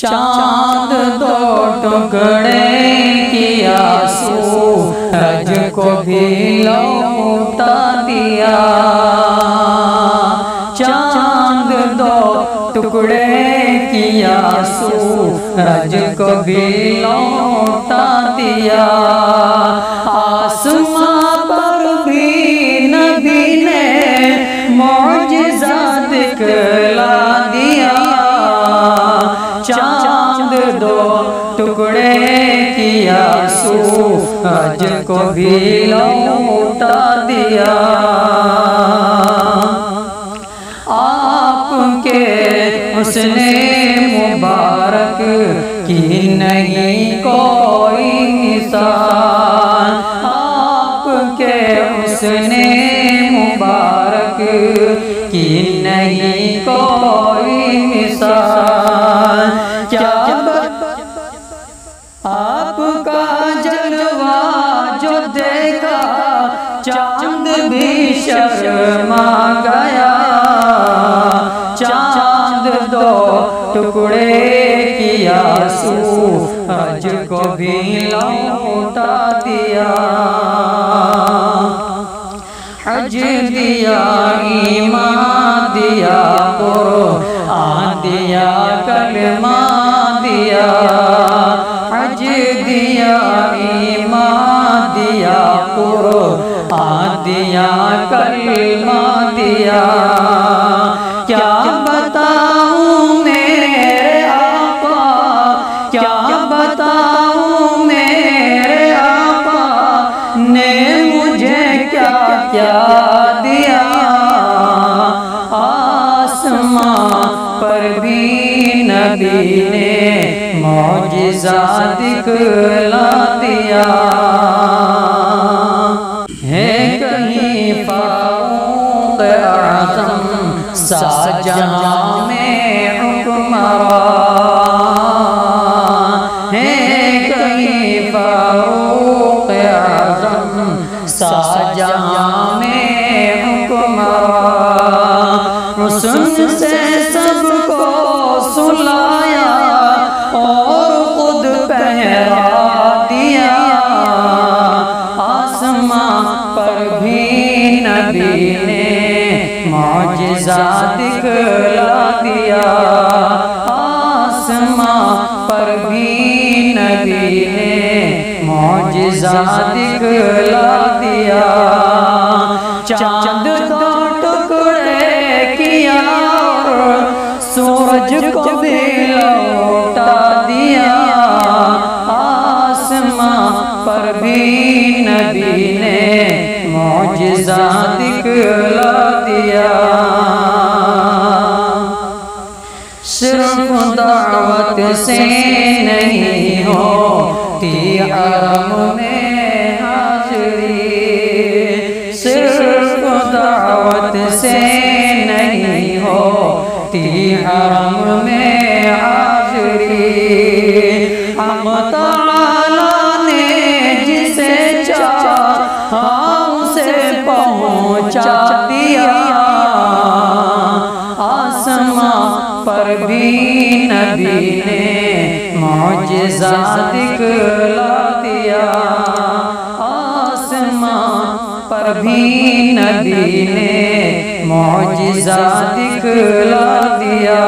चांद दो टुकड़े किया सूरज को भी लौटा दिया। चांद दो टुकड़े किया सूरज को भी लौटा दिया। आसमां पर भी नबी ने मौजिज़ा दिखला दिया। चांद दो टुकड़े किया सूरज को भी लौटा दिया। आपके हुस्ने मुबारक की नहीं कोई मिसाल। आपके हुस्ने मुबारक की नहीं कोई मिसाल। क्या आपका जलवा जो देखा चांद भी शर्मा गया। चांद दो टुकड़े किया सूरज को भी लौटा दिया। हज दिया, ईमान दिया, कुरान दिया, कलमा दिया। हज दिया, ईमान दिया, कुरान दिया, कलमा दिया। क्या बताऊं मेरे आका, क्या बताऊं मेरे आका ने मुझे क्या क्या दिया। आसमां पर भी नबी ने मौजिज़ा दिखला दिया। है कहीं फारूक आज़म शाहजहां में हुक्मरान। है कहीं फारूक आज़म शाहजहां में हुक्मरान। हुस्न से सबको सुलाया और खुद पहरा दिया। आसमां पर भी नबी ने मौजिज़ा दिखला दिया। आसमां पर भी नबी ने मौजिज़ा दिखला दिया। चांद दो टुकड़े किया सूरज को भी लौटा दिया। आसमां पर भी नबी ने मौजिज़ा दिखला दिया। सिर्फ दावत से नहीं होती हरम में हाज़िरी। सिर्फ दावत से नहीं होती हरम में हाज़िरी। हम ताला ने जिसे चाहा उसे पहुँचा दिया। आसमां पर भी नबी ने मौजिज़ा दिखला दिया। आसमां पर भी नबी ने मौजिज़ा दिखला दिया।